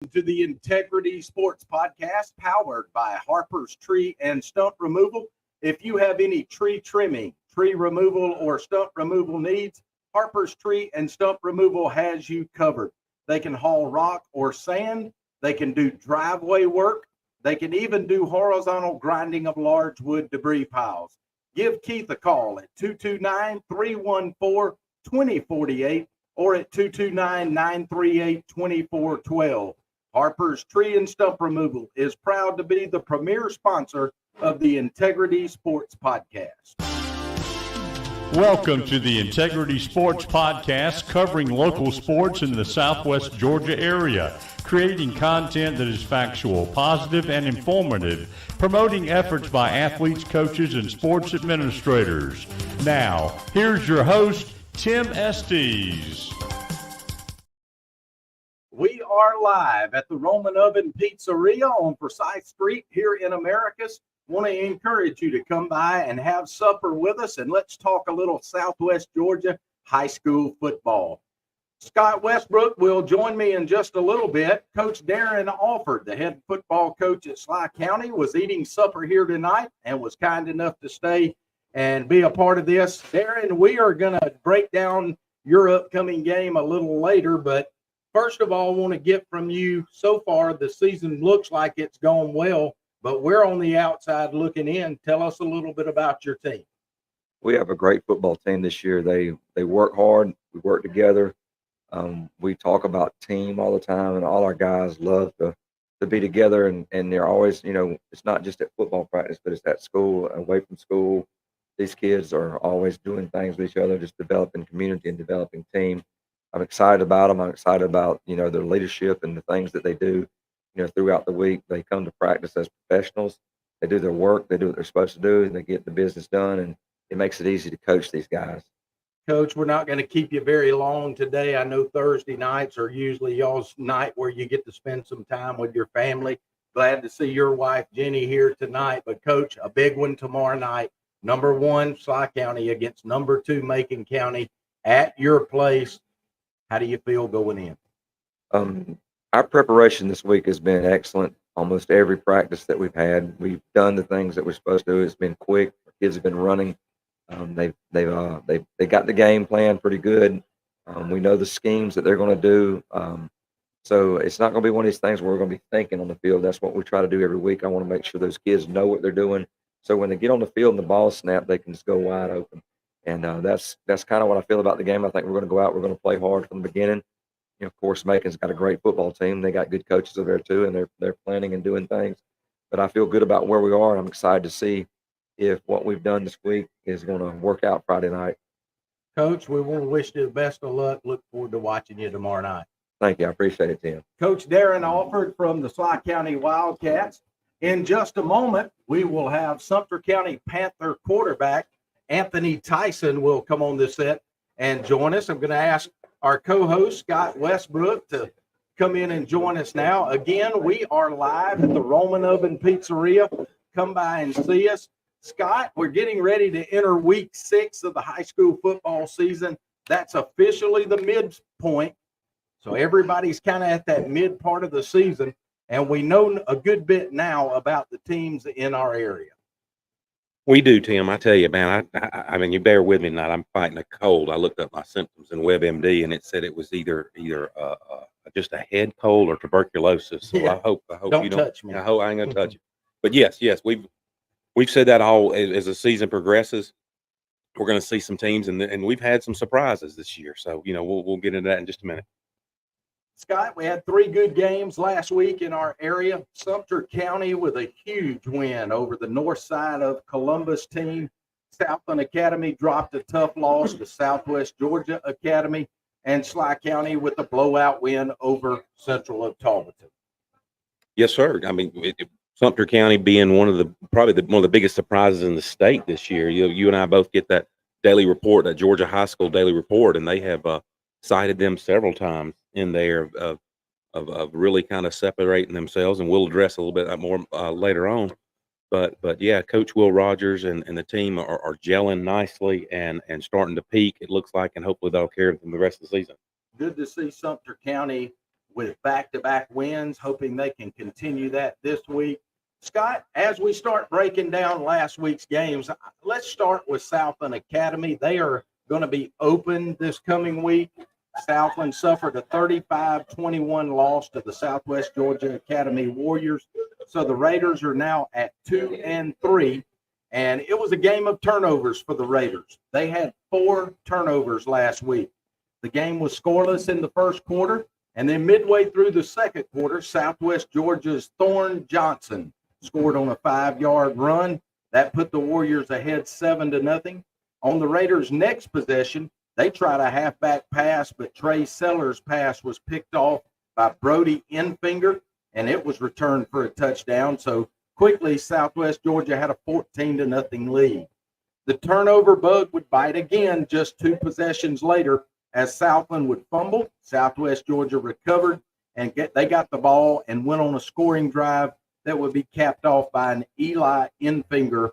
to the Integrity Sports Podcast powered by Harper's Tree and Stump Removal. If you have any tree trimming, tree removal, or stump removal needs, Harper's Tree and Stump Removal has you covered. They can haul rock or sand. They can do driveway work. They can even do horizontal grinding of large wood debris piles. Give Keith a call at 229-314-2048 or at 229-938-2412. Harper's Tree and Stump Removal is proud to be the premier sponsor of the Integrity Sports Podcast. Welcome to the Integrity Sports Podcast, covering local sports in the Southwest Georgia area, creating content that is factual, positive, and informative, promoting efforts by athletes, coaches, and sports administrators. Now, here's your host, Tim Estes. We are live at the Roman Oven Pizzeria on Forsyth Street here in Americus. Want to encourage you to come by and have supper with us, and let's talk a little Southwest Georgia high school football. Scott Westbrook will join me in just a little bit. Coach Darren Alford, the head football coach at Sly County, was eating supper here tonight and was kind enough to stay and be a part of this. Darren, we are going to break down your upcoming game a little later, but first of all, I want to get from you, so far the season looks like it's gone well, but we're on the outside looking in. Tell us a little bit about your team. We have a great football team this year. They work hard. We work together. We talk about team all the time, and all our guys love to be together, and they're always, it's not just at football practice, but it's at school, away from school. These kids are always doing things with each other, just developing community and developing team. I'm excited about them. I'm excited about, their leadership and the things that they do, throughout the week. They come to practice as professionals. They do their work. They do what they're supposed to do, and they get the business done, and it makes it easy to coach these guys. Coach, we're not going to keep you very long today. I know Thursday nights are usually y'all's night where you get to spend some time with your family. Glad to see your wife, Jenny, here tonight. But, Coach, a big one tomorrow night. Number 1, Sly County against number 2, Macon County at your place. How do you feel going in? Our preparation this week has been excellent. Almost every practice that we've had, we've done the things that we're supposed to do. It's been quick. Our kids have been running. They got the game plan pretty good. We know the schemes that they're going to do. So it's not going to be one of these things where we're going to be thinking on the field. That's what we try to do every week. I want to make sure those kids know what they're doing. So when they get on the field and the ball snap, they can just go wide open. And that's kind of what I feel about the game. I think we're going to go out. We're going to play hard from the beginning. Of course, Macon's got a great football team. They got good coaches over there too, and they're planning and doing things. But I feel good about where we are, and I'm excited to see if what we've done this week is going to work out Friday night. Coach, we want to wish you the best of luck. Look forward to watching you tomorrow night. Thank you. I appreciate it, Tim. Coach Darren Alford from the Sly County Wildcats. In just a moment, we will have Sumter County Panther quarterback Anthony Tyson will come on this set and join us. I'm going to ask our co-host, Scott Westbrook, to come in and join us now. Again, we are live at the Roman Oven Pizzeria. Come by and see us. Scott, we're getting ready to enter week 6 of the high school football season. That's officially the midpoint. So everybody's kind of at that mid part of the season, and we know a good bit now about the teams in our area. We do, Tim. I tell you, man, I mean, you bear with me tonight. I'm fighting a cold. I looked up my symptoms in WebMD, and it said it was either just a head cold or tuberculosis. So yeah. I hope don't you don't touch me. I hope I ain't gonna touch you. But yes, we've said that all as the season progresses. We're going to see some teams, and we've had some surprises this year. So we'll get into that in just a minute. Scott, we had 3 good games last week in our area. Sumter County with a huge win over the north side of Columbus team. Southland Academy dropped a tough loss to Southwest Georgia Academy, and Sly County with a blowout win over Central of Talbotton. Yes, sir. I mean, Sumter County being one of the biggest surprises in the state this year. You and I both get that daily report, that Georgia High School daily report, and they have cited them several times in there of really kind of separating themselves, and we'll address a little bit more later on. But yeah, Coach Will Rogers and the team are gelling nicely and starting to peak, it looks like, and hopefully that'll carry them the rest of the season. Good to see Sumter County with back-to-back wins, hoping they can continue that this week. Scott, as we start breaking down last week's games, let's start with Southland Academy. They are going to be open this coming week. Southland suffered a 35-21 loss to the Southwest Georgia Academy Warriors. So the Raiders are now at 2-3, and it was a game of turnovers for the Raiders. They had 4 turnovers last week. The game was scoreless in the first quarter, and then midway through the second quarter, Southwest Georgia's Thorne Johnson scored on a 5-yard run. That put the Warriors ahead 7-0. On the Raiders' next possession, they tried a halfback pass, but Trey Sellers' pass was picked off by Brody Infinger, and it was returned for a touchdown. So quickly, Southwest Georgia had a 14-0 lead. The turnover bug would bite again just 2 possessions later as Southland would fumble. Southwest Georgia recovered, and they got the ball and went on a scoring drive that would be capped off by an Eli Infinger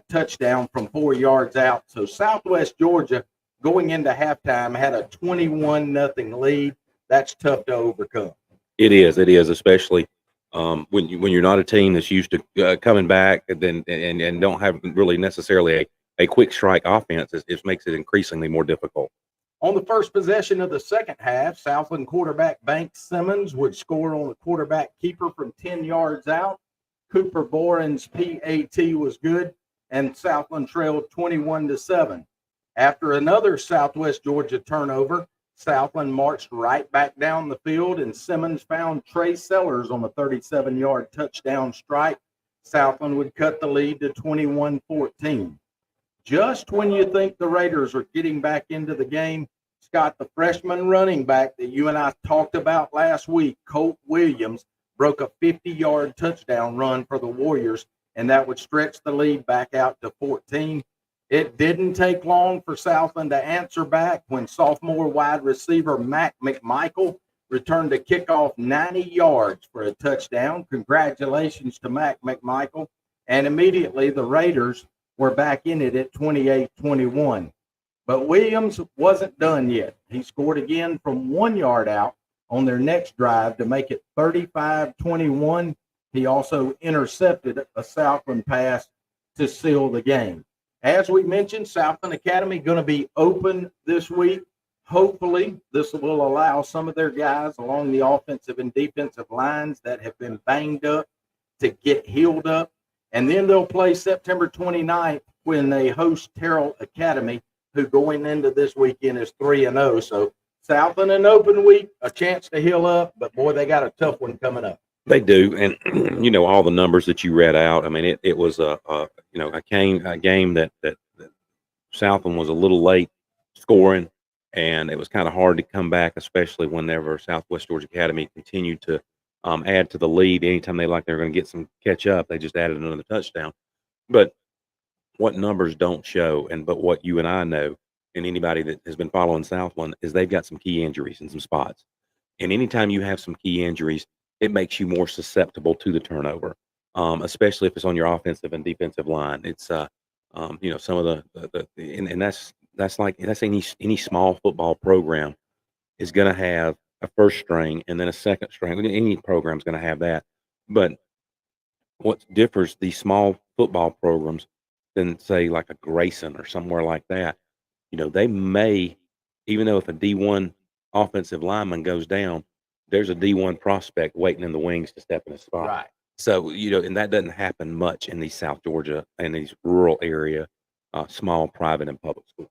touchdown from 4 yards out. So Southwest Georgia, going into halftime, had a 21-0 lead. That's tough to overcome. It is, especially when you're not a team that's used to coming back and don't have really necessarily a quick strike offense. It makes it increasingly more difficult. On the first possession of the second half, Southland quarterback Banks Simmons would score on the quarterback keeper from 10 yards out. Cooper Boren's PAT was good, and Southland trailed 21-7. After another Southwest Georgia turnover, Southland marched right back down the field, and Simmons found Trey Sellers on a 37-yard touchdown strike. Southland would cut the lead to 21-14. Just when you think the Raiders are getting back into the game, Scott, the freshman running back that you and I talked about last week, Colt Williams, broke a 50-yard touchdown run for the Warriors, and that would stretch the lead back out to 14. It didn't take long for Southland to answer back when sophomore wide receiver Mac McMichael returned a kickoff 90 yards for a touchdown. Congratulations to Mac McMichael. And immediately the Raiders were back in it at 28-21. But Williams wasn't done yet. He scored again from 1 yard out on their next drive to make it 35-21. He also intercepted a Southland pass to seal the game. As we mentioned, Southland Academy going to be open this week. Hopefully, this will allow some of their guys along the offensive and defensive lines that have been banged up to get healed up. And then they'll play September 29th when they host Terrell Academy, who going into this weekend is 3-0. So Southland an open week, a chance to heal up, but boy, they got a tough one coming up. They do, and all the numbers that you read out. I mean, it was a game that Southland was a little late scoring, and it was kind of hard to come back, especially whenever Southwest Georgia Academy continued to add to the lead. Anytime they were going to get some catch up, they just added another touchdown. But what numbers don't show, but what you and I know, and anybody that has been following Southland, is they've got some key injuries in some spots. And anytime you have some key injuries, it makes you more susceptible to the turnover, especially if it's on your offensive and defensive line. It's some of that's any small football program is going to have a first string and then a second string. Any program is going to have that. But what differs these small football programs than say like a Grayson or somewhere like that, they may, even though if a D1 offensive lineman goes down, there's a D1 prospect waiting in the wings to step in a spot. Right. So, and that doesn't happen much in these South Georgia and these rural area, small private and public schools.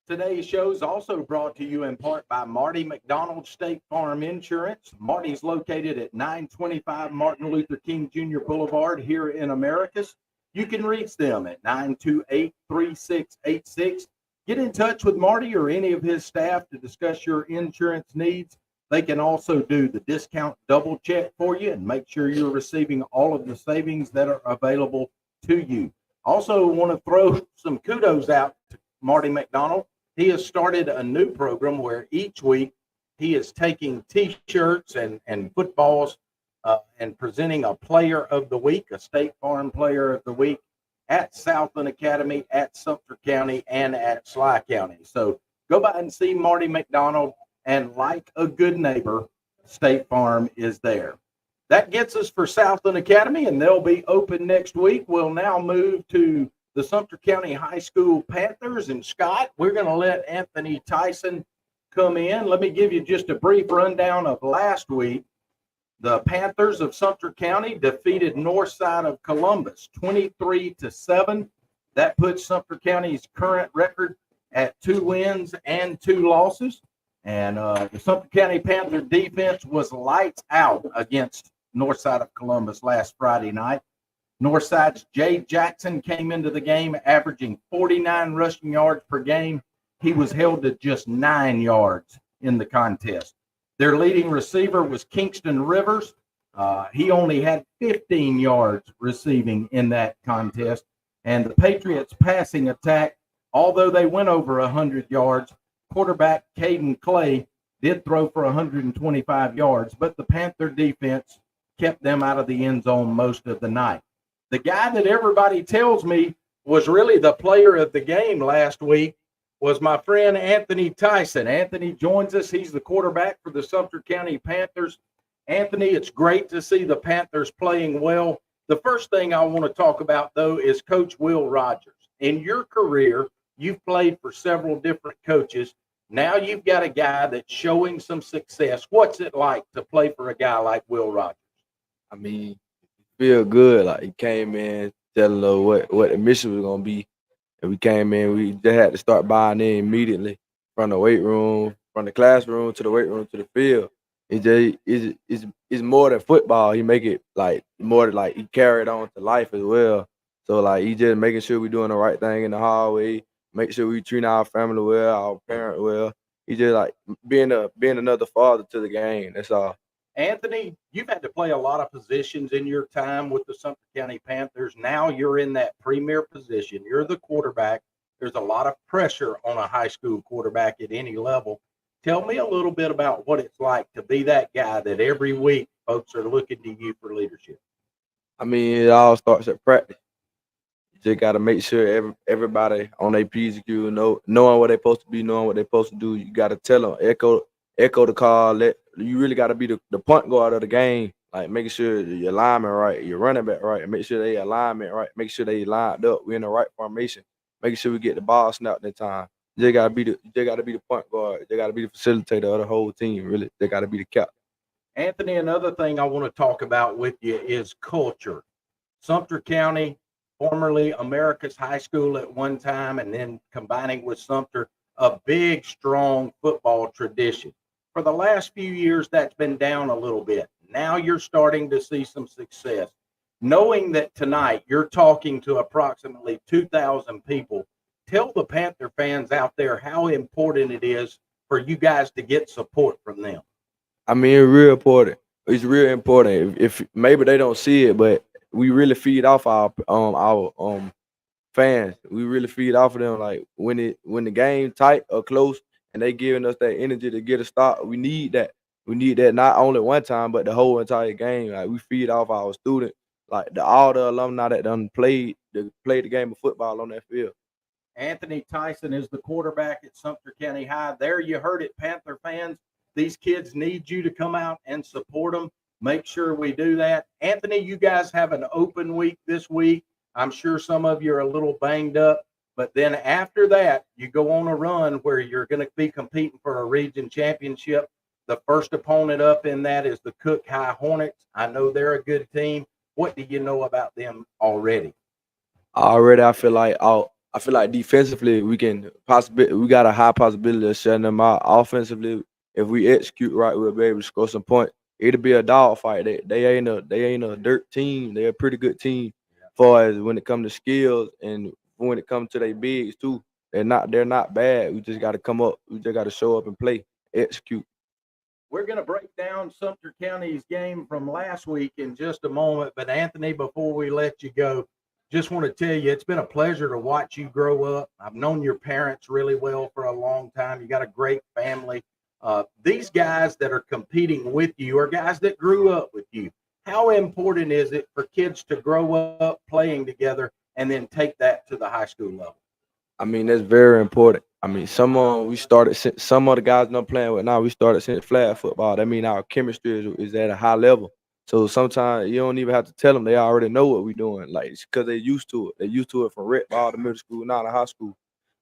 Today's show is also brought to you in part by Marty McDonald State Farm Insurance. Marty's located at 925 Martin Luther King Jr. Boulevard here in Americus. You can reach them at 928-3686. Get in touch with Marty or any of his staff to discuss your insurance needs. They can also do the discount double check for you and make sure you're receiving all of the savings that are available to you. Also want to throw some kudos out to Marty McDonald. He has started a new program where each week he is taking T-shirts and footballs and presenting a player of the week, a State Farm player of the week at Southland Academy, at Sumter County, and at Sly County. So go by and see Marty McDonald. And like a good neighbor, State Farm is there. That gets us for Southland Academy, and they'll be open next week. We'll now move to the Sumter County High School Panthers. And Scott, we're going to let Anthony Tyson come in. Let me give you just a brief rundown of last week. The Panthers of Sumter County defeated Northside of Columbus 23-7. That puts Sumter County's current record at 2 wins and 2 losses. And the Sumter County Panther defense was lights out against Northside of Columbus last Friday night. Northside's Jay Jackson came into the game averaging 49 rushing yards per game. He was held to just 9 yards in the contest. Their leading receiver was Kingston Rivers. He only had 15 yards receiving in that contest. And the Patriots' passing attack, although they went over 100 yards, quarterback Caden Clay did throw for 125 yards, but the Panther defense kept them out of the end zone most of the night. The guy that everybody tells me was really the player of the game last week was my friend Anthony Tyson. Anthony joins us. He's the quarterback for the Sumter County Panthers. Anthony, it's great to see the Panthers playing well. The first thing I want to talk about, though, is Coach Will Rogers. In your career, you've played for several different coaches. Now you've got a guy that's showing some success. What's it like to play for a guy like Will Rogers? I mean, feel good. Like, he came in telling us what the mission was gonna be, and we came in. We just had to start buying in immediately from the weight room, from the classroom to the weight room to the field. It's more than football. He make it like more like he carried on to life as well. So like he just making sure we doing the right thing in the hallway, make sure we treat our family well, our parent well. He just like being another father to the game. That's all. Anthony, you've had to play a lot of positions in your time with the Sumter County Panthers. Now you're in that premier position. You're the quarterback. There's a lot of pressure on a high school quarterback at any level. Tell me a little bit about what it's like to be that guy that every week folks are looking to you for leadership. I mean, it all starts at practice. You just got to make sure everybody on their P's and Q's knowing what they're supposed to be, knowing what they're supposed to do. You got to tell them, echo the call. You really got to be the point guard of the game, like making sure your lineman right, your running back right, and make sure they alignment right, make sure they lined up. We're in the right formation, making sure we get the ball snapped in time. They gotta be the point guard. They gotta be the facilitator of the whole team. Really, they gotta be the captain. Anthony, another thing I want to talk about with you is culture. Sumter County, formerly America's High School at one time, and then combining with Sumter, a big, strong football tradition. For the last few years, that's been down a little bit. Now you're starting to see some success. Knowing that tonight you're talking to approximately 2,000 people, tell the Panther fans out there how important it is for you guys to get support from them. I mean, it's real important. It's real important. If maybe they don't see it, but we really feed off our fans. We really feed off of them. Like when the game tight or close, and they giving us that energy to get a start. We need that. We need that not only one time, but the whole entire game. Like we feed off our students, like all the alumni that done played the game of football on that field. Anthony Tyson is the quarterback at Sumter County High. There you heard it, Panther fans. These kids need you to come out and support them. Make sure we do that. Anthony, you guys have an open week this week. I'm sure some of you are a little banged up, but then after that, you go on a run where you're going to be competing for a region championship. The first opponent up in that is the Cook High Hornets. I know they're a good team. What do you know about them already? I feel like defensively we got a high possibility of shutting them out. Offensively, if we execute right, we'll be able to score some points. It'll be a dog fight. They ain't a dirt team. They're a pretty good team as far as when it comes to skills and when it comes to their bigs too. They're not bad. We just got to come up. We just got to show up and play, execute. We're going to break down Sumter County's game from last week in just a moment. But Anthony, before we let you go, just want to tell you, it's been a pleasure to watch you grow up. I've known your parents really well for a long time. You got a great family. These guys that are competing with you are guys that grew up with you. How important is it for kids to grow up playing together and then take that to the high school level? I mean, that's very important. I mean, some of the guys I'm playing with now, we started since flag football. That means our chemistry is at a high level. So sometimes you don't even have to tell them; they already know what we're doing. Like it's because they used to it. They used to it from rec ball to middle school, now to high school.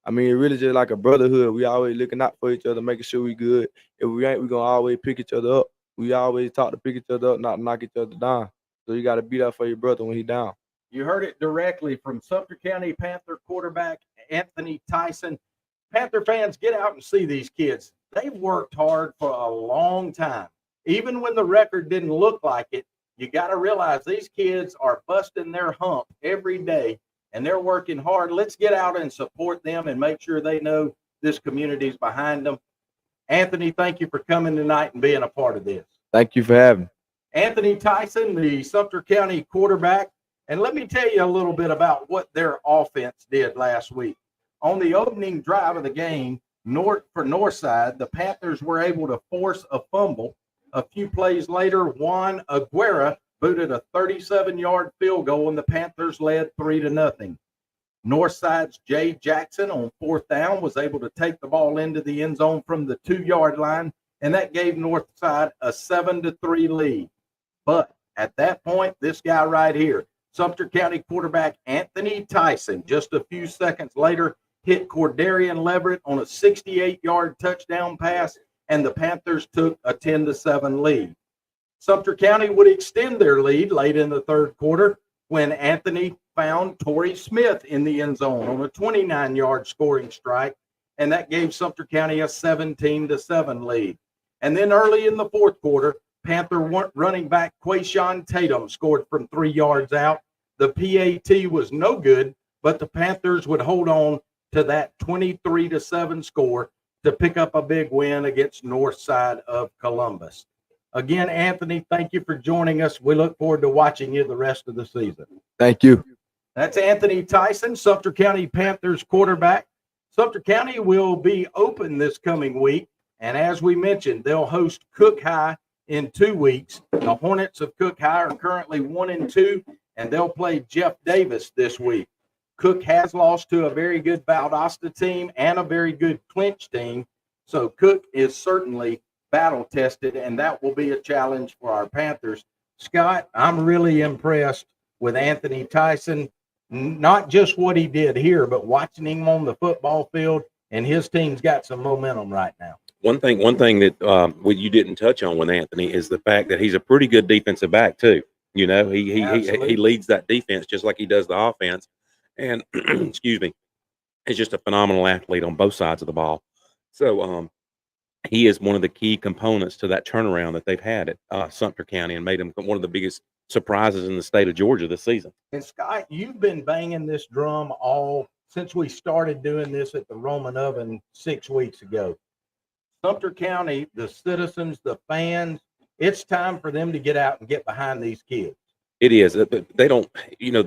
I mean, it really just like a brotherhood. We always looking out for each other, making sure we good. If we ain't, we gonna always pick each other up. We always talk to pick each other up, not knock each other down. So you got to be there for your brother when he down. You heard it directly from Sumter County Panther quarterback Anthony Tyson. Panther fans, get out and see these kids. They've worked hard for a long time. Even when the record didn't look like it, you got to realize these kids are busting their hump every day and they're working hard. Let's get out and support them and make sure they know this community's behind them. Anthony, thank you for coming tonight and being a part of this. Thank you for having me. Anthony Tyson, the Sumter County quarterback. And let me tell you a little bit about what their offense did last week. On the opening drive of the game, Northside, the Panthers were able to force a fumble. A few plays later, Juan Aguera booted a 37-yard field goal, and the Panthers led 3-0. Northside's Jay Jackson on fourth down was able to take the ball into the end zone from the 2-yard line, and that gave Northside a 7-3 lead. But at that point, this guy right here, Sumter County quarterback Anthony Tyson, just a few seconds later, hit Cordarian Leverett on a 68-yard touchdown pass, and the Panthers took a 10-7 lead. Sumter County would extend their lead late in the third quarter when Anthony found Torrey Smith in the end zone on a 29-yard scoring strike, and that gave Sumter County a 17-7 lead. And then early in the fourth quarter, Panther running back Quayshawn Tatum scored from 3 yards out. The PAT was no good, but the Panthers would hold on to that 23-7 score to pick up a big win against Northside of Columbus. Again, Anthony, thank you for joining us. We look forward to watching you the rest of the season. Thank you. That's Anthony Tyson, Sumter County Panthers quarterback. Sumter County will be open this coming week, and as we mentioned, they'll host Cook High in 2 weeks. The Hornets of Cook High are currently 1-2, and they'll play Jeff Davis this week. Cook has lost to a very good Valdosta team and a very good Clinch team, so Cook is certainly battle tested, and that will be a challenge for our Panthers. Scott, I'm really impressed with Anthony Tyson, not just what he did here, but watching him on the football field, and his team's got some momentum right now. One thing that what you didn't touch on with Anthony is the fact that he's a pretty good defensive back too. You know, he leads that defense just like he does the offense, and excuse me, he's just a phenomenal athlete on both sides of the ball. So he is one of the key components to that turnaround that they've had at Sumter County and made him one of the biggest surprises in the state of Georgia this season. And Scott, you've been banging this drum all since we started doing this at the Roman Oven 6 weeks ago. Sumter County, the citizens, the fans, it's time for them to get out and get behind these kids. It is. They don't,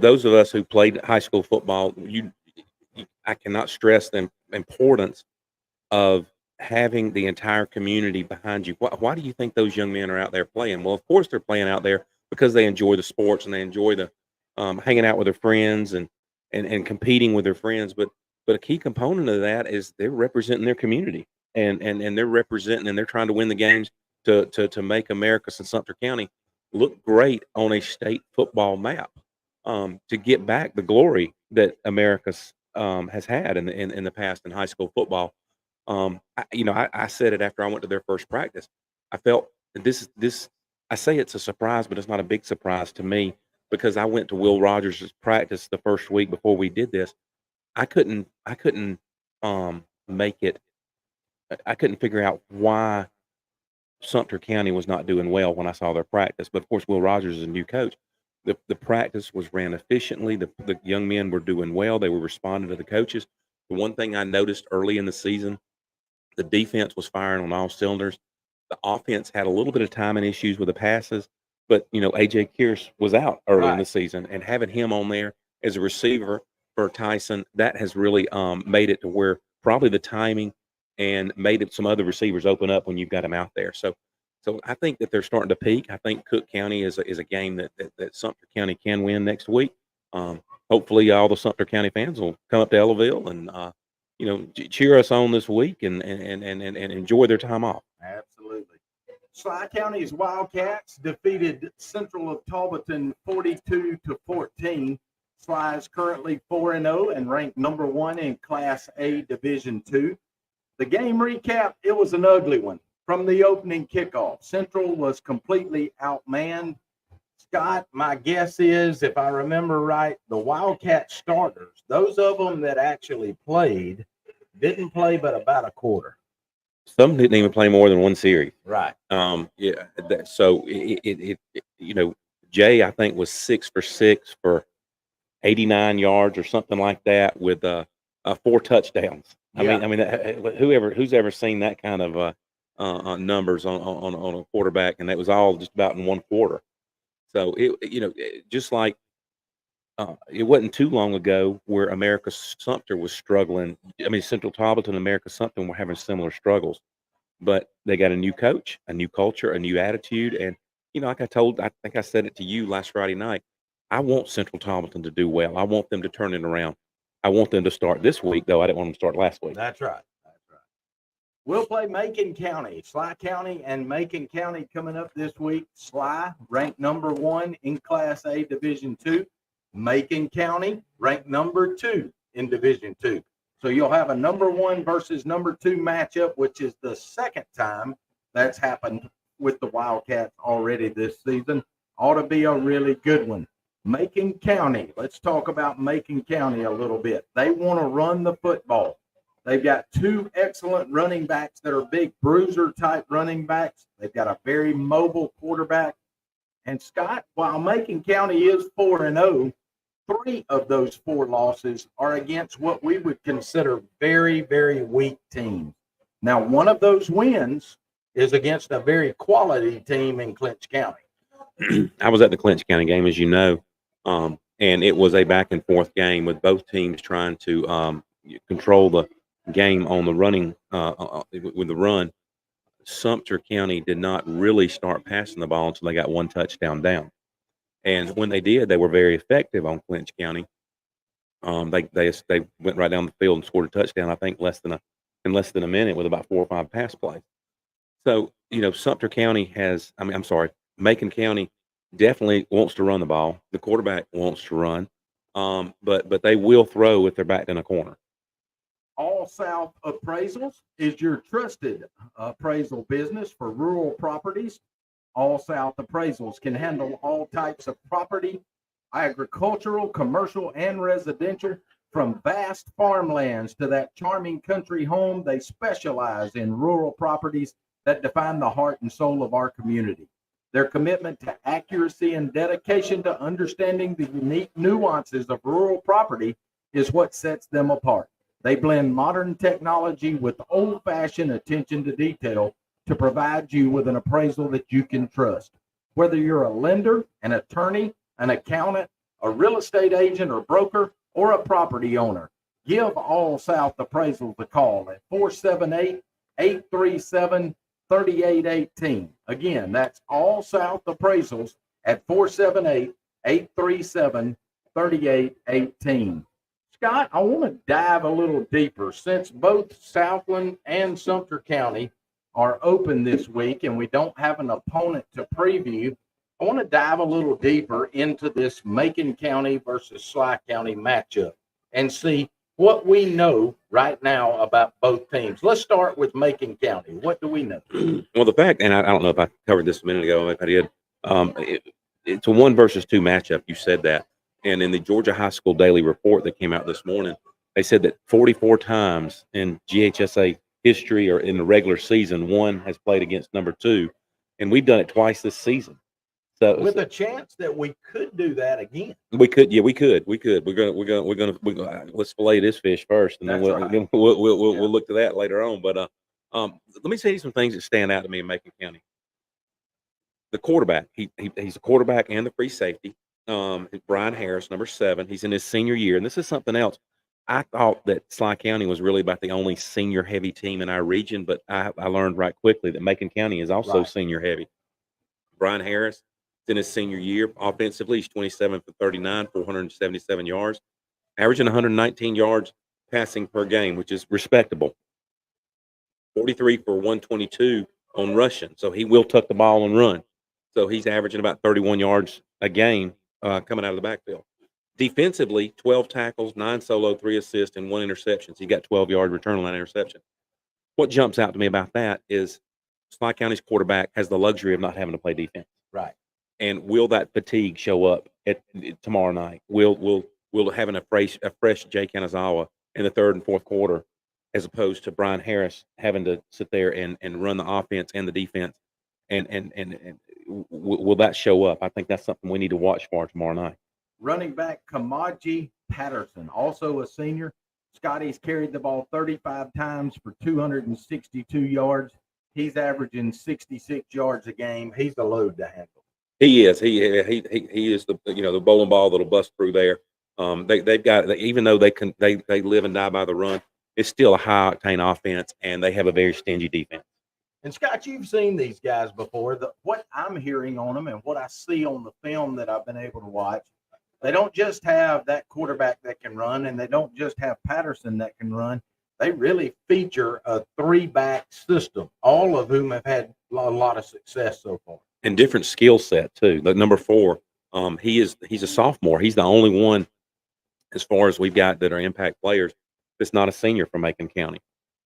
those of us who played high school football, I cannot stress the importance of having the entire community behind you. Why do you think those young men are out there playing? Well, of course they're playing out there because they enjoy the sports and they enjoy the hanging out with their friends and competing with their friends. But a key component of that is they're representing their community and they're representing and they're trying to win the games to make Americus and Sumter County look great on a state football map, to get back the glory that Americus has had in the past in high school football. I said it after I went to their first practice. I felt this. I say it's a surprise, but it's not a big surprise to me because I went to Will Rogers' practice the first week before we did this. I couldn't make it. I couldn't figure out why Sumter County was not doing well when I saw their practice. But of course, Will Rogers is a new coach. The practice was ran efficiently. The young men were doing well. They were responding to the coaches. The one thing I noticed early in the season, the defense was firing on all cylinders. The offense had a little bit of timing issues with the passes, but AJ Kearse was out early in the season, and having him on there as a receiver for Tyson, that has really made it to where probably the timing and made it some other receivers open up when you've got him out there. So I think that they're starting to peak. I think Cook County is a game that Sumter County can win next week. Hopefully all the Sumter County fans will come up to Ellaville and cheer us on this week and enjoy their time off. Absolutely. Sly County's Wildcats defeated Central of Talbotton 42-14. Sly is currently 4-0 and ranked number 1 in Class A Division II. The game recap, it was an ugly one. From the opening kickoff, Central was completely outmanned. Scott, my guess is, if I remember right, the Wildcat starters, those of them that actually played, didn't play but about a quarter. Some didn't even play more than one series. Right. So Jay, I think, was 6 for 6 for 89 yards or something like that with 4 touchdowns. Yeah. I mean, who's ever seen that kind of numbers on a quarterback, and that was all just about in one quarter. So just like it wasn't too long ago where America Sumter was struggling. I mean, Central Talbot and America Sumter were having similar struggles, but they got a new coach, a new culture, a new attitude, and like I think I said it to you last Friday night. I want Central Talbot to do well. I want them to turn it around. I want them to start this week, though. I didn't want them to start last week. That's right. We'll play Macon County. Sly County and Macon County coming up this week. Sly, ranked number 1 in Class A Division II. Macon County, ranked number 2 in Division II. So you'll have a number 1 versus number 2 matchup, which is the second time that's happened with the Wildcats already this season. Ought to be a really good one. Macon County, let's talk about Macon County a little bit. They want to run the football. They've got 2 excellent running backs that are big bruiser-type running backs. They've got a very mobile quarterback. And, Scott, while Macon County is 4-0, 3 of those 4 losses are against what we would consider very, very weak teams. Now, one of those wins is against a very quality team in Clinch County. I was at the Clinch County game, as you know, and it was a back-and-forth game with both teams trying to control the game on the running with the run. Sumter County did not really start passing the ball until they got 1 touchdown down, and when they did, they were very effective on Clinch County. They went right down the field and scored a touchdown. I think in less than a minute with about 4 or 5 pass plays. So Sumter County Macon County definitely wants to run the ball. The quarterback wants to run, but they will throw if they're backed in a corner. All South Appraisals is your trusted appraisal business for rural properties. All South Appraisals can handle all types of property, agricultural, commercial, and residential, from vast farmlands to that charming country home. They specialize in rural properties that define the heart and soul of our community. Their commitment to accuracy and dedication to understanding the unique nuances of rural property is what sets them apart. They blend modern technology with old-fashioned attention to detail to provide you with an appraisal that you can trust. Whether you're a lender, an attorney, an accountant, a real estate agent or broker, or a property owner, give All South Appraisals a call at 478-837-3818. Again, that's All South Appraisals at 478-837-3818. Scott, I want to dive a little deeper. Since both Southland and Sumter County are open this week and we don't have an opponent to preview, I want to dive a little deeper into this Macon County versus Sly County matchup and see what we know right now about both teams. Let's start with Macon County. What do we know? Well, the fact, and I don't know if I covered this a minute ago, if I did, it's a 1 versus 2 matchup. You said that. And in the Georgia High School Daily Report that came out this morning, they said that 44 times in GHSA history or in the regular season, 1 has played against number 2, and we've done it twice this season. So with a chance that we could do that again. We could. We're gonna let's fillet this fish first, and then we'll look to that later on. But let me say some things that stand out to me in Macon County. The quarterback, he's a quarterback and the free safety. Brian Harris, number 7. He's in his senior year, and this is something else. I thought that Sly County was really about the only senior heavy team in our region, but I learned right quickly that Macon County is also senior heavy. Brian Harris is in his senior year. Offensively, he's 27 for 39, 477 yards, averaging 119 yards passing per game, which is respectable. 43 for 122 on rushing. So he will tuck the ball and run. So he's averaging about 31 yards a game coming out of the backfield. Defensively, 12 tackles, 9 solo, 3 assists, and 1 interception. So he got 12-yard return on that interception. What jumps out to me about that is Sly County's quarterback has the luxury of not having to play defense. Right. And will that fatigue show up tomorrow night? Will having a fresh Jay Kanazawa in the third and fourth quarter, as opposed to Brian Harris having to sit there and run the offense and the defense, and will that show up? I think that's something we need to watch for tomorrow night. Running back Kamaji Patterson, also a senior. Scotty's carried the ball 35 times for 262 yards. He's averaging 66 yards a game. He's a load to handle. He is. He is the bowling ball that'll bust through there. They've got, even though they live and die by the run, it's still a high octane offense, and they have a very stingy defense. And Scott, you've seen these guys before. What I'm hearing on them and what I see on the film that I've been able to watch, they don't just have that quarterback that can run, and they don't just have Patterson that can run. They really feature a 3-back system, all of whom have had a lot of success so far. And different skill set too. Like number 4, he's a sophomore. He's the only one, as far as we've got that are impact players, that's not a senior from Macon County.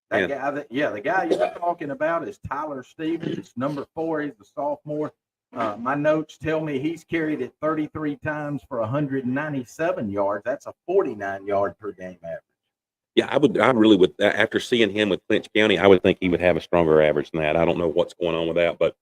The guy you're talking about is Tyler Stevens, number 4. He's a sophomore. My notes tell me he's carried it 33 times for 197 yards. That's a 49-yard per game average. Yeah, I really would. After seeing him with Clinch County, I would think he would have a stronger average than that. I don't know what's going on with that, but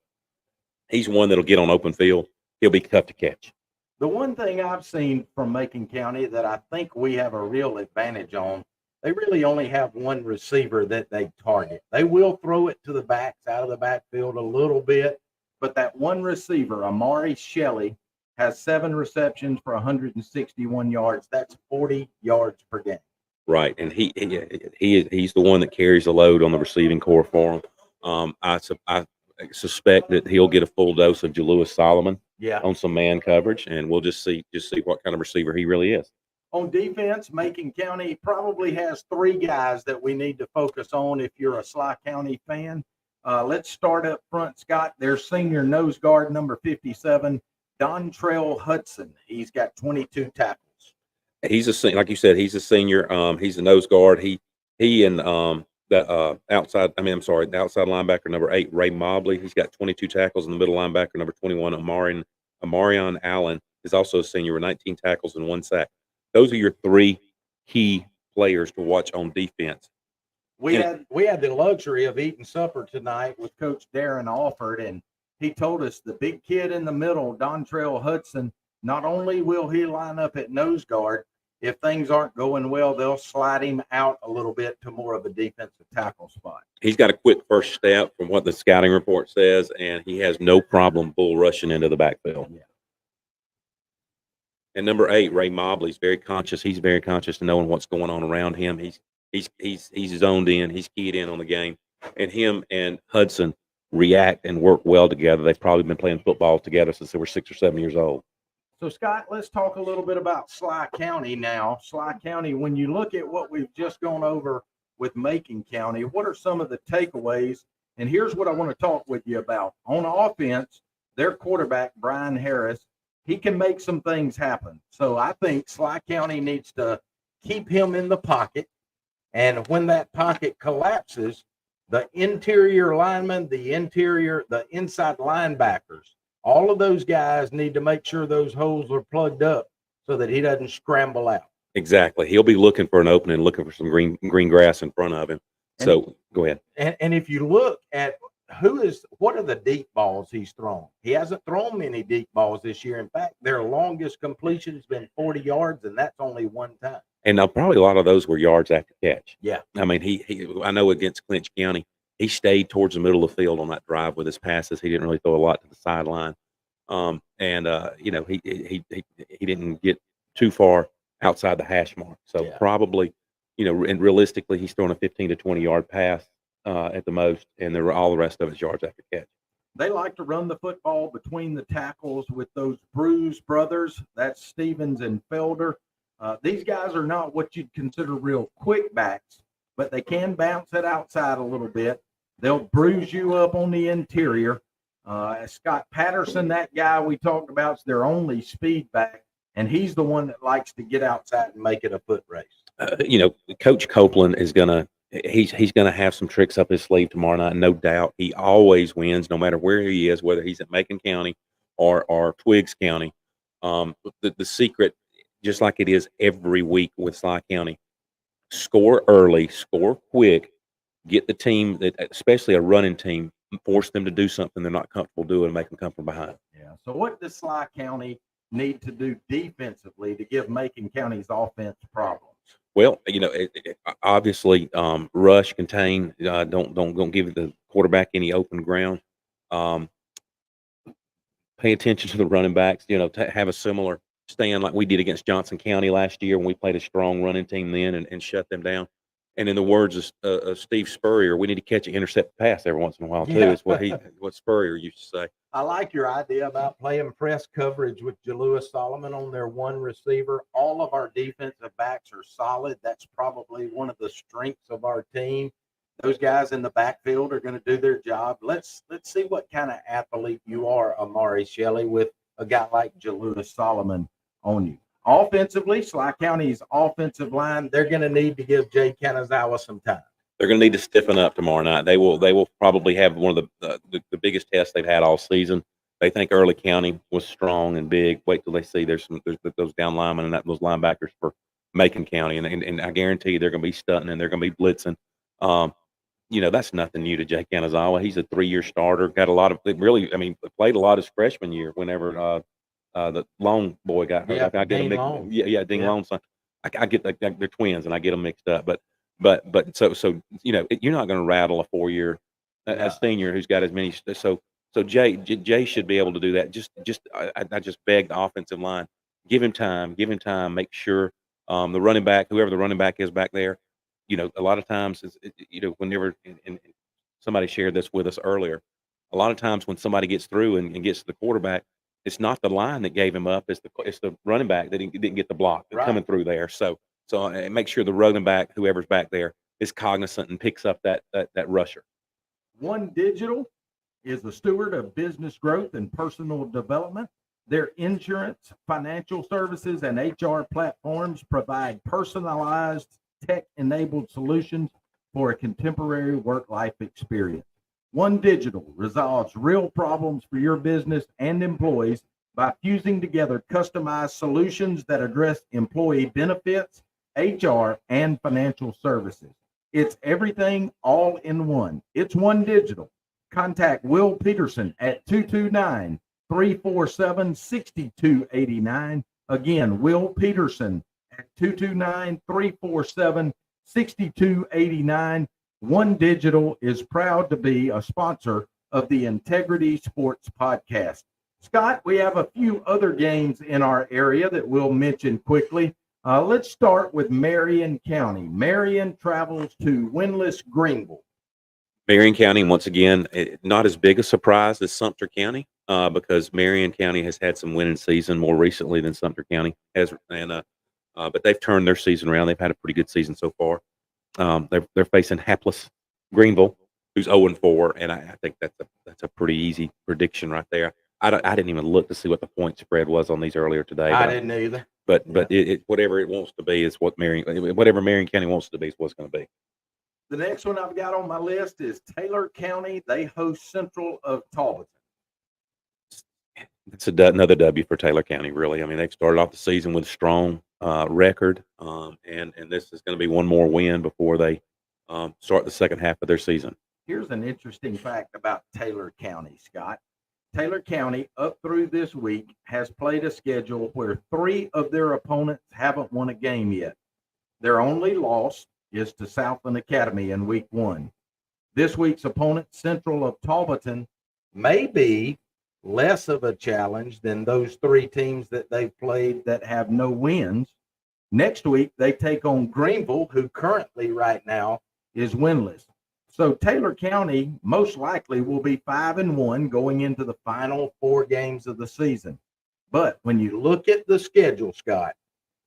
he's one that'll get on open field. He'll be tough to catch. The one thing I've seen from Macon County that I think we have a real advantage on, they really only have one receiver that they target. They will throw it to the backs out of the backfield a little bit, but that one receiver, Amari Shelley, has 7 receptions for 161 yards. That's 40 yards per game. Right, and he's the one that carries the load on the receiving core for him. I suspect that he'll get a full dose of Jalewis Solomon on some man coverage, and we'll just see what kind of receiver he really is. On defense, Macon County probably has 3 guys that we need to focus on if you're a Sly County fan. Let's start up front, Scott. Their senior nose guard, number 57, Dontrell Hudson. He's got 22 tackles. He's like you said, he's a senior. He's a nose guard. He and the outside linebacker, number 8, Ray Mobley. He's got 22 tackles, and the middle linebacker, number 21, Amarion Allen, is also a senior with 19 tackles and 1 sack. Those are your 3 key players to watch on defense. We had the luxury of eating supper tonight with Coach Darren Alford, and he told us the big kid in the middle, Dontrell Hudson, not only will he line up at nose guard, if things aren't going well, they'll slide him out a little bit to more of a defensive tackle spot. He's got a quick first step from what the scouting report says, and he has no problem bull rushing into the backfield. Yeah. And number 8, Ray Mobley's very conscious. He's very conscious of knowing what's going on around him. He's zoned in. He's keyed in on the game. And him and Hudson react and work well together. They've probably been playing football together since they were 6 or 7 years old. So, Scott, let's talk a little bit about Sly County now. Sly County, when you look at what we've just gone over with Macon County, what are some of the takeaways? And here's what I want to talk with you about. On offense, their quarterback, Brian Harris, he can make some things happen. So I think Sly County needs to keep him in the pocket. And when that pocket collapses, the interior linemen, the inside linebackers, all of those guys need to make sure those holes are plugged up so that he doesn't scramble out. Exactly. He'll be looking for an opening, looking for some green grass in front of him. So go ahead. And if you look at what are the deep balls he's thrown? He hasn't thrown many deep balls this year. In fact, their longest completion has been 40 yards, and that's only 1 time. And probably a lot of those were yards after catch. Yeah. I mean, I know against Clinch County, he stayed towards the middle of the field on that drive with his passes. He didn't really throw a lot to the sideline. He didn't get too far outside the hash mark. So probably, and realistically, he's throwing a 15 to 20 yard pass at the most, and all the rest of it's yards after catch. They like to run the football between the tackles with those Bruise brothers. That's Stevens and Felder. These guys are not what you'd consider real quick backs, but they can bounce it outside a little bit. They'll bruise you up on the interior. Scott Patterson, that guy we talked about, is their only speed back, and he's the one that likes to get outside and make it a foot race. Coach Copeland is he's gonna have some tricks up his sleeve tomorrow night, no doubt. He always wins, no matter where he is, whether he's at Macon County or Twiggs County. The secret, just like it is every week with Sly County, score early, score quick, get the team that, especially a running team, force them to do something they're not comfortable doing, and make them come from behind. Yeah. So what does Sly County need to do defensively to give Macon County's offense problems? Well, obviously, rush, contain. Don't give the quarterback any open ground. Pay attention to the running backs. Have a similar stand like we did against Johnson County last year when we played a strong running team then and shut them down. And in the words of Steve Spurrier, we need to catch an intercept pass every once in a while too. Yeah. Is what Spurrier used to say. I like your idea about playing press coverage with Jalewis Solomon on their one receiver. All of our defensive backs are solid. That's probably one of the strengths of our team. Those guys in the backfield are going to do their job. Let's see what kind of athlete you are, Amari Shelley, with a guy like Jalewis Solomon on you. Offensively, Sly County's offensive line, they're going to need to give Jay Kanazawa some time. They're going to need to stiffen up tomorrow night. They will probably have one of the biggest tests they've had all season. They think Early County was strong and big. Wait till they see there's those down linemen and those linebackers for Macon County, and I guarantee you they're going to be stunting and they're going to be blitzing. That's nothing new to Jay Kanazawa. He's a 3-year starter. Got a lot of played a lot his freshman year. Whenever the Long boy got hurt, I get him mixed. Ding Long son. I get they're twins and I get them mixed up, but you're not going to rattle a 4-year a senior who's got as many. So Jay should be able to do that. I just beg the offensive line, give him time, make sure the running back, whoever the running back is back there, a lot of times whenever and somebody shared this with us earlier, a lot of times when somebody gets through and gets to the quarterback, it's not the line that gave him up, it's the running back that didn't get the block coming through there. So make sure the running back, whoever's back there, is cognizant and picks up that rusher. One Digital is the steward of business growth and personal development. Their insurance, financial services, and HR platforms provide personalized, tech-enabled solutions for a contemporary work-life experience. One Digital resolves real problems for your business and employees by fusing together customized solutions that address employee benefits, HR, and financial services. It's everything all in one. It's One Digital. Contact Will Peterson at 229-347-6289. Again, Will Peterson at 229-347-6289. One Digital is proud to be a sponsor of the Integrity Sports Podcast. Scott, we have a few other games in our area that we'll mention quickly. Let's start with Marion County. Marion travels to winless Greenville. Marion County, once again, not as big a surprise as Sumter County because Marion County has had some winning season more recently than Sumter County has, but they've turned their season around. They've had a pretty good season so far. They're facing hapless Greenville, who's 0-4, and I think that's a pretty easy prediction right there. I didn't even look to see what the point spread was on these earlier today. I didn't either. But whatever it wants to be is whatever Marion County wants to be is what's going to be. The next one I've got on my list is Taylor County. They host Central of Talbot. It's another W for Taylor County, really. I mean, they've started off the season with a strong record, and this is going to be one more win before they start the second half of their season. Here's an interesting fact about Taylor County, Scott. Taylor County, up through this week, has played a schedule where 3 of their opponents haven't won a game yet. Their only loss is to Southland Academy in week 1. This week's opponent, Central of Talbotton, may be less of a challenge than those 3 teams that they've played that have no wins. Next week, they take on Greenville, who currently right now is winless. So Taylor County most likely will be 5-1 going into the final 4 games of the season. But when you look at the schedule, Scott,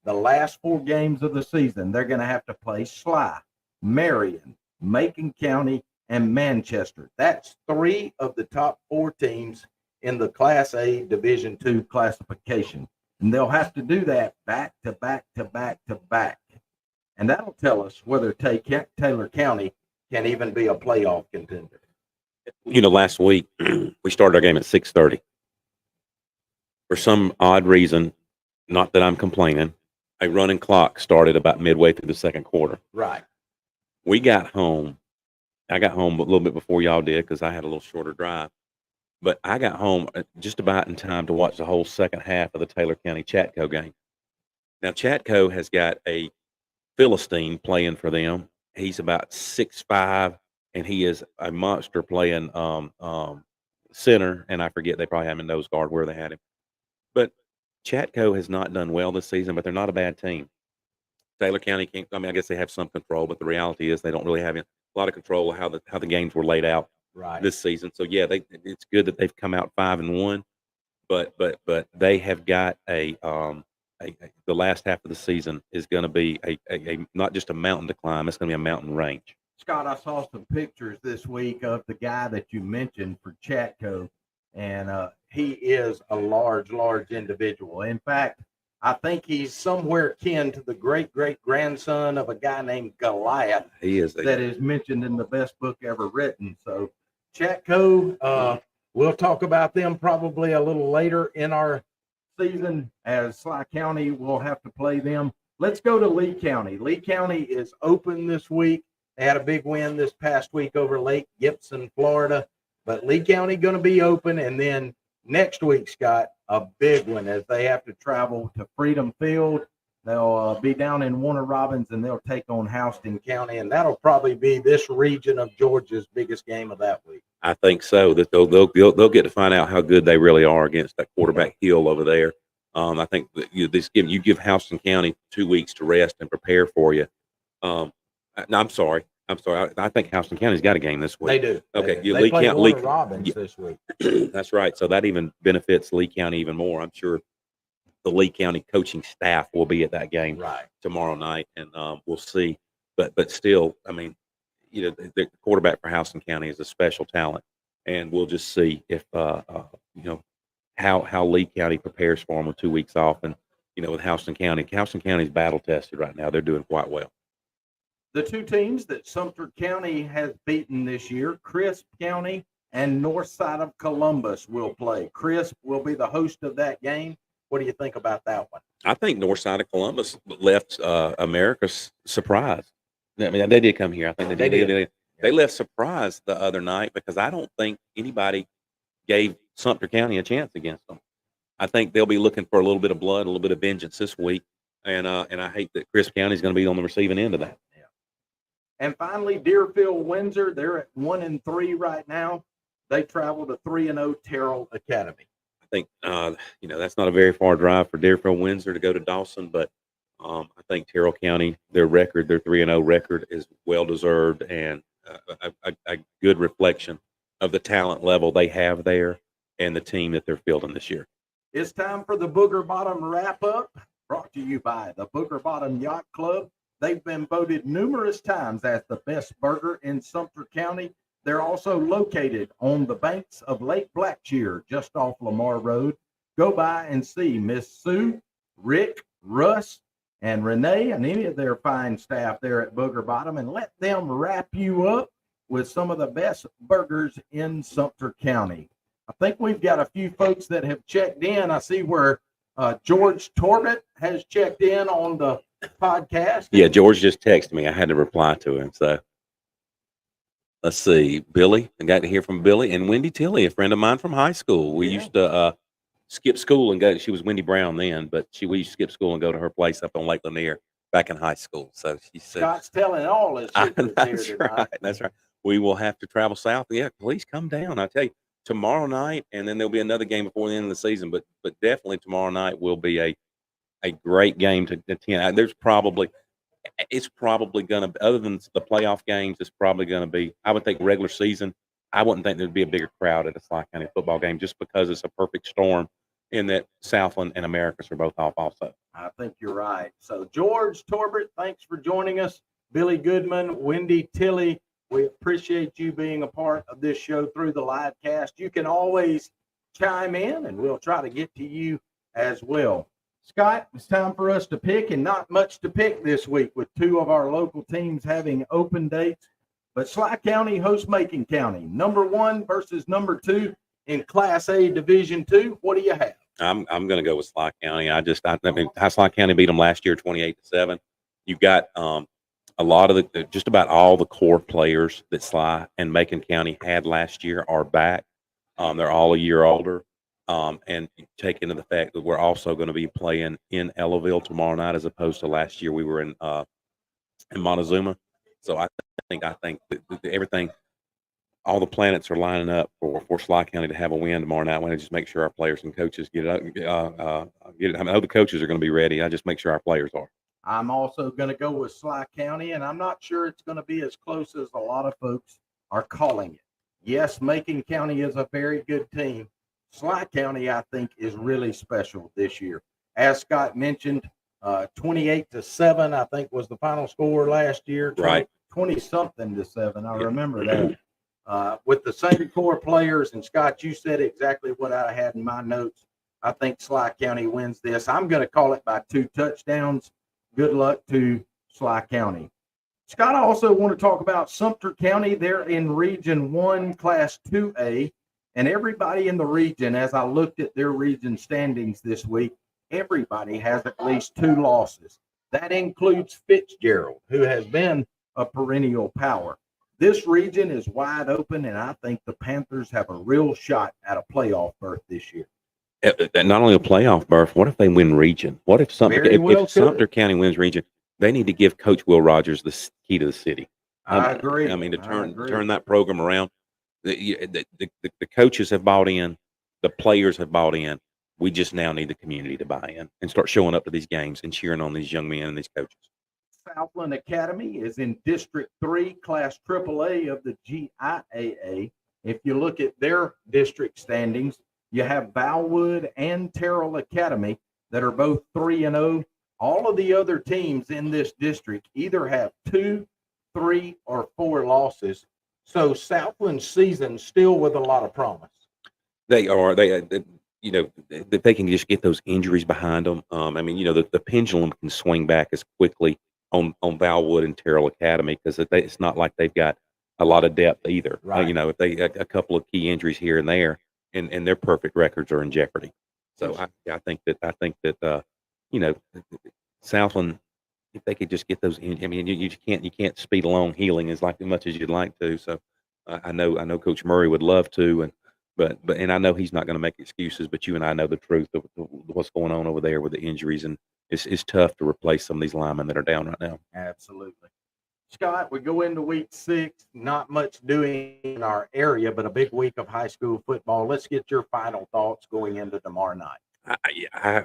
the last 4 games of the season, they're going to have to play Sly, Marion, Macon County, and Manchester. That's 3 of the top 4 teams in the Class A Division II classification. And they'll have to do that back to back to back to back. And that'll tell us whether Taylor County can even be a playoff contender. Last week we started our game at 6:30. For some odd reason, not that I'm complaining, a running clock started about midway through the second quarter. Right. I got home a little bit before y'all did because I had a little shorter drive. But I got home just about in time to watch the whole second half of the Taylor County Chatco game. Now, Chatco has got a Philistine playing for them. He's about 6'5", and he is a monster playing center. And I forget, they probably have him in nose guard where they had him. But Chatco has not done well this season, but they're not a bad team. Taylor County can't. I mean, I guess they have some control, but the reality is they don't really have a lot of control of how the games were laid out this season. So yeah, it's good that they've come out 5-1, but they have got the last half of the season is going to be a not just a mountain to climb. It's going to be a mountain range. Scott, I saw some pictures this week of the guy that you mentioned for Chatco, and he is a large individual. In fact, I think he's somewhere kin to the great-great-grandson of a guy named Goliath. He is. That is mentioned in the best book ever written. So Chatco, we'll talk about them probably a little later in our season, as Sly County will have to play them. Let's go to Lee County. Lee County is open this week. They had a big win this past week over Lake Gibson, Florida. But Lee County going to be open, and then next week, Scott, a big one as they have to travel to Freedom Field. They'll be down in Warner Robins, and they'll take on Houston County, and that'll probably be this region of Georgia's biggest game of that week. I think so. That they'll get to find out how good they really are against that quarterback Hill over there. I think that you give Houston County 2 weeks to rest and prepare for you. No, I'm sorry. I think Houston County's got a game this week. They do. Okay, they play Warner Robins this week. That's right. So that even benefits Lee County even more. I'm sure the Lee County coaching staff will be at that game tomorrow night, and we'll see. But still, I mean, the quarterback for Houston County is a special talent, and we'll just see if how Lee County prepares for them with 2 weeks off, and with Houston County. Houston County's battle tested right now. They're doing quite well. The 2 teams that Sumter County has beaten this year, Crisp County and North Side of Columbus, will play. Crisp will be the host of that game. What do you think about that one? I think North Side of Columbus left America surprised. I mean, they did come here. I think they did. They left surprised the other night because I don't think anybody gave Sumter County a chance against them. I think they'll be looking for a little bit of blood, a little bit of vengeance this week, and I hate that Crisp County is going to be on the receiving end of that. And finally, Deerfield Windsor, they're at 1-3 right now. They travel to 3-0 Terrell Academy. I think that's not a very far drive for Deerfield Windsor to go to Dawson, but I think Terrell County, their 3-0 record is well deserved and a good reflection of the talent level they have there and the team that they're fielding this year. It's time for the Booger Bottom wrap up, brought to you by the Booger Bottom Yacht Club. They've been voted numerous times as the best burger in Sumter County. They're also located on the banks of Lake Blackshear, just off Lamar Road. Go by and see Miss Sue, Rick, Russ, and Renee, and any of their fine staff there at Booger Bottom, and let them wrap you up with some of the best burgers in Sumter County. I think we've got a few folks that have checked in. I see where George Torbett has checked in on the podcast. Yeah, George just texted me. I had to reply to him. So let's see. Billy, I got to hear from Billy and Wendy Tilley, a friend of mine from high school. We used to skip school and go. She was Wendy Brown then, but we used to skip school and go to her place up on Lake Lanier back in high school. So she said, Scott's telling all his secrets that's here right. tonight. That's right. We will have to travel south. Yeah, please come down. I tell you, tomorrow night, and then there'll be another game before the end of the season. But definitely tomorrow night will be a great game to attend. It's probably going to, other than the playoff games, it's probably going to be, I would think regular season, I wouldn't think there'd be a bigger crowd at a Sly County football game just because it's a perfect storm in that Southland and Americus are both off also. I think you're right. So, George Torbert, thanks for joining us. Billy Goodman, Wendy Tilley, we appreciate you being a part of this show through the live cast. You can always chime in, and we'll try to get to you as well. Scott, it's time for us to pick, and not much to pick this week with two of our local teams having open dates. But Sly County hosts Macon County, number 1 versus number 2 in Class A Division II. What do you have? I'm going to go with Sly County. I mean, Sly County beat them last year, 28-7. You've got a lot of just about all the core players that Sly and Macon County had last year are back. They're all a year older. And take into the fact that we're also going to be playing in Ellaville tomorrow night, as opposed to last year we were in Montezuma. So I think that everything, all the planets are lining up for Sly County to have a win tomorrow night. I want to just make sure our players and coaches get it. Get it. I know the coaches are going to be ready. I just make sure our players are. I'm also going to go with Sly County, and I'm not sure it's going to be as close as a lot of folks are calling it. Yes, Macon County is a very good team. Sly County, I think, is really special this year. As Scott mentioned, 28-7, I think, was the final score last year. Right. 20-something to 7. I remember that. With the same core players, and Scott, you said exactly what I had in my notes. I think Sly County wins this. I'm going to call it by 2 touchdowns. Good luck to Sly County. Scott, I also want to talk about Sumter County. They're in Region 1, Class 2A. And everybody in the region, as I looked at their region standings this week, everybody has at least 2 losses. That includes Fitzgerald, who has been a perennial power. This region is wide open, and I think the Panthers have a real shot at a playoff berth this year. Not only a playoff berth, what if they win region? What if Sumter, if Sumter County wins region? They need to give Coach Will Rogers the key to the city. I agree. I mean, to turn that program around. The coaches have bought in, the players have bought in. We just now need the community to buy in and start showing up to these games and cheering on these young men and these coaches. Southland Academy is in District 3, Class AAA of the GIAA. If you look at their district standings, you have Valwood and Terrell Academy that are both 3-0. All of the other teams in this district either have 2, 3, or 4 losses. So Southland's season still with a lot of promise. They are. You know, if they can just get those injuries behind them. I mean, you know, the pendulum can swing back as quickly on Valwood and Terrell Academy, because it's not like they've got a lot of depth either. Right. You know, if they a couple of key injuries here and there, and their perfect records are in jeopardy. So I think that you know, Southland, if they could just get those in, I mean, you can't speed along healing as much as you'd like to. So I know Coach Murray would love to, but I know he's not going to make excuses. But you and I know the truth of what's going on over there with the injuries, and it's tough to replace some of these linemen that are down right now. Absolutely. Scott, we go into week 6, not much doing in our area, but a big week of high school football. Let's get your final thoughts going into tomorrow night.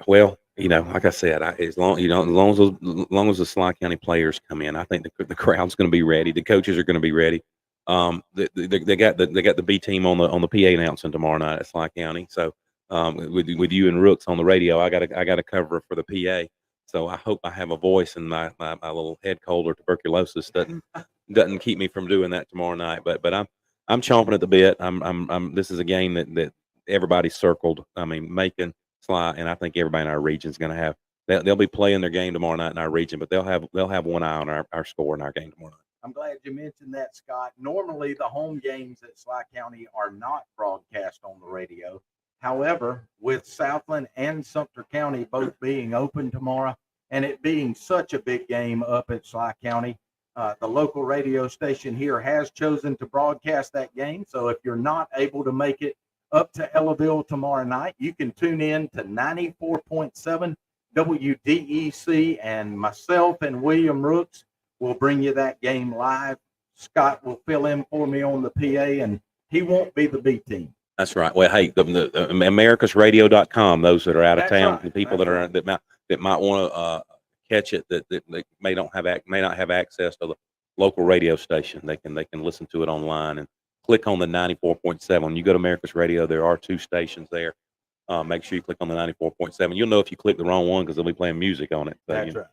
Well, you know, like I said, as long as the Sly County players come in, I think the crowd's going to be ready. The coaches are going to be ready. They got the B team on the PA announcing tomorrow night at Sly County. So with you and Rooks on the radio, I got to cover for the PA. So I hope I have a voice, and my little head cold or tuberculosis doesn't keep me from doing that tomorrow night. But I'm chomping at the bit. This is a game that everybody's circled. I mean, Macon, Sly, and I think everybody in our region is going to have. They'll be playing their game tomorrow night in our region, but they'll have one eye on our score in our game tomorrow night. I'm glad you mentioned that, Scott. Normally, the home games at Sly County are not broadcast on the radio. However, with Southland and Sumter County both being open tomorrow, and it being such a big game up at Sly County, the local radio station here has chosen to broadcast that game. So if you're not able to make it up to Ellaville tomorrow night, you can tune in to 94.7 WDEC, and myself and William Rooks will bring you that game live. Scott will fill in for me on the PA, and he won't be the B team. That's right. Well, hey, the americasradio.com, those that are out of town, right. the people that might want to catch it, that may not have access to the local radio station, they can listen to it online and click on the 94.7. When you go to America's Radio, there are 2 stations there. make sure you click on the 94.7. You'll know if you click the wrong one because they'll be playing music on it. So, That's right.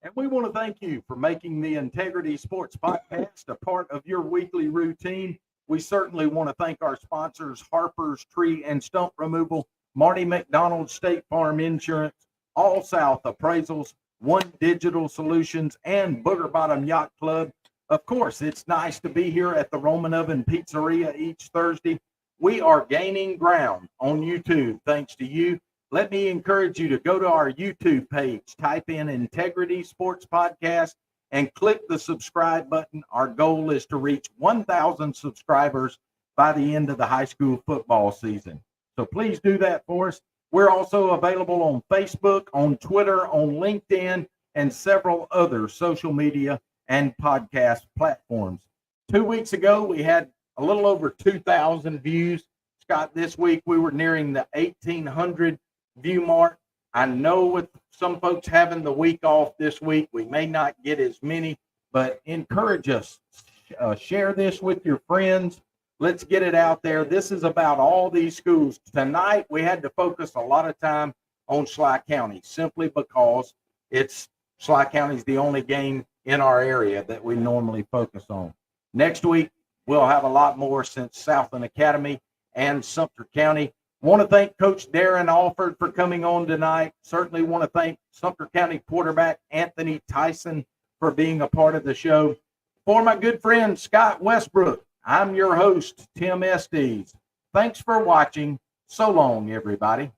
And we want to thank you for making the Integrity Sports Podcast a part of your weekly routine. We certainly want to thank our sponsors, Harper's Tree and Stump Removal, Marty McDonald State Farm Insurance, All South Appraisals, One Digital Solutions, and Booger Bottom Yacht Club. Of course, it's nice to be here at the Roman Oven Pizzeria each Thursday. We are gaining ground on YouTube thanks to you. Let me encourage you to go to our YouTube page, type in Integrity Sports Podcast, and click the subscribe button. Our goal is to reach 1,000 subscribers by the end of the high school football season. So please do that for us. We're also available on Facebook, on Twitter, on LinkedIn, and several other social media and podcast platforms. 2 weeks ago, we had a little over 2,000 views. Scott, this week we were nearing the 1,800 view mark. I know with some folks having the week off this week, we may not get as many, but encourage us. Share this with your friends. Let's get it out there. This is about all these schools. Tonight, we had to focus a lot of time on Schley County simply because Schley County is the only game in our area that we normally focus on. Next week, we'll have a lot more since Southland Academy and Sumter County. Want to thank Coach Darren Alford for coming on tonight. Certainly want to thank Sumter County quarterback Anthony Tyson for being a part of the show. For my good friend Scott Westbrook, I'm your host, Tim Estes. Thanks for watching. So long, everybody.